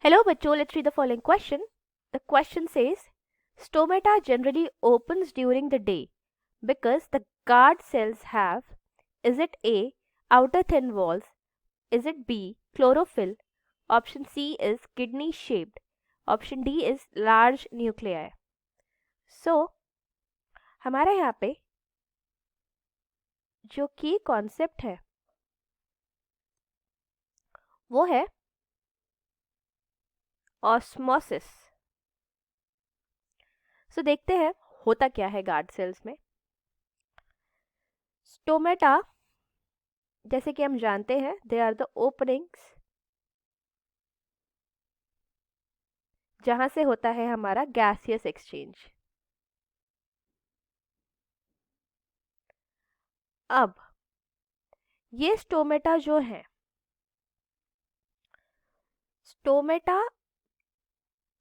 Hello बच्चों, let's read the following question. The question says, stomata generally opens during the day because the guard cells have, is it A, outer thin walls, is it B, chlorophyll, option C is kidney shaped, option D is large nuclei. So, हमारा यहाँ पे जो की concept है वो है osmosis. सो देखते हैं होता क्या है गार्ड सेल्स में. स्टोमेटा जैसे कि हम जानते हैं दे आर द ओपनिंग्स जहां से होता है हमारा गैसियस एक्सचेंज. अब ये स्टोमेटा जो है, स्टोमेटा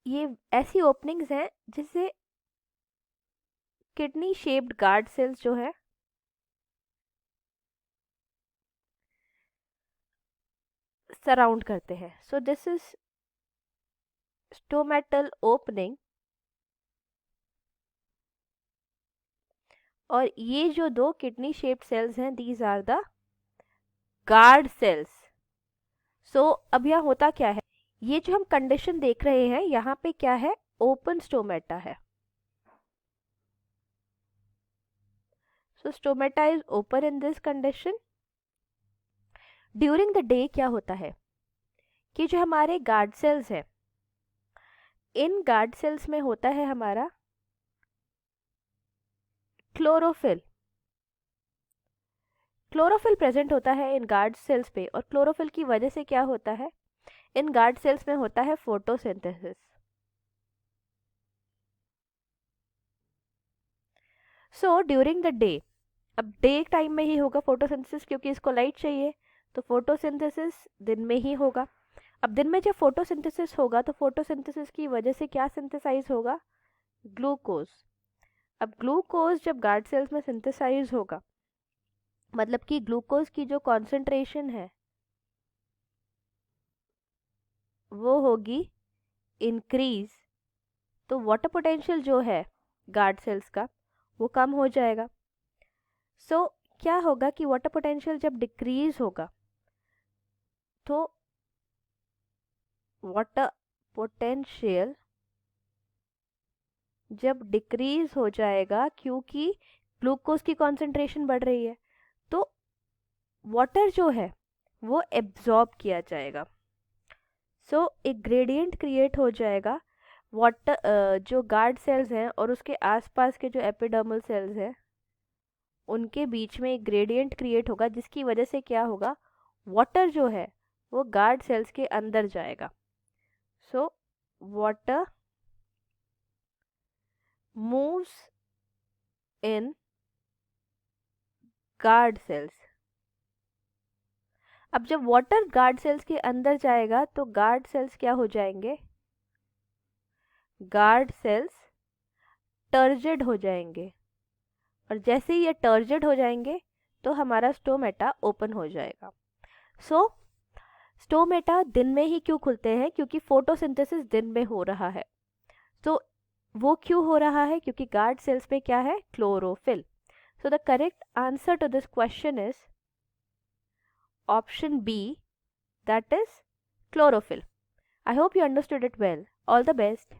ये ऐसी ओपनिंग्स हैं जिसे किडनी शेप्ड गार्ड सेल्स जो है सराउंड करते हैं. So this is stomatal opening. और ये जो दो किडनी शेप्ड सेल्स हैं these are the guard cells. So अब यहाँ होता क्या है, ये जो हम कंडीशन देख रहे हैं यहाँ पे क्या है, ओपन स्टोमेटा है. So stomata is open in this condition. During the day क्या होता है कि जो हमारे गार्ड सेल्स हैं, इन गार्ड सेल्स में होता है हमारा क्लोरोफिल. क्लोरोफिल प्रेजेंट होता है इन गार्ड सेल्स पे, और क्लोरोफिल की वजह से क्या होता है, इन गार्ड सेल्स में होता है photosynthesis. So during the day, अब डे टाइम में ही होगा फोटोसिंथेसिस क्योंकि इसको लाइट चाहिए, तो फोटोसिंथेसिस दिन में ही होगा. अब दिन में जब फोटोसिंथेसिस होगा तो फोटोसिंथेसिस की वजह से क्या सिंथेसाइज होगा, ग्लूकोज. अब ग्लूकोज जब गार्ड सेल्स में सिंथेसाइज होगा, मतलब कि ग्लूकोज की जो कॉन्सेंट्रेशन है वो होगी इंक्रीज, तो वाटर पोटेंशियल जो है गार्ड सेल्स का वो कम हो जाएगा. सो क्या होगा कि वाटर पोटेंशियल जब डिक्रीज होगा तो वाटर पोटेंशियल जब डिक्रीज हो जाएगा क्योंकि ग्लूकोज की कॉन्सेंट्रेशन बढ़ रही है, तो वाटर जो है वो एब्जॉर्ब किया जाएगा. सो एक ग्रेडियंट क्रिएट हो जाएगा वाटर जो गार्ड सेल्स हैं और उसके आसपास के जो एपिडर्मल सेल्स हैं उनके बीच में एक ग्रेडियंट क्रिएट होगा, जिसकी वजह से क्या होगा, वाटर जो है वो गार्ड सेल्स के अंदर जाएगा. So water moves in guard cells. अब जब वाटर गार्ड सेल्स के अंदर जाएगा तो गार्ड सेल्स क्या हो जाएंगे, गार्ड सेल्स टर्जिड हो जाएंगे, और जैसे ही ये टर्जिड हो जाएंगे तो हमारा स्टोमेटा ओपन हो जाएगा. सो स्टोमेटा दिन में ही क्यों खुलते हैं, क्योंकि फोटोसिंथेसिस दिन में हो रहा है. तो वो क्यों हो रहा है, क्योंकि गार्ड सेल्स पे क्या है, chlorophyll. So the correct answer to this question is option B, that is chlorophyll. I hope you understood it well. All the best.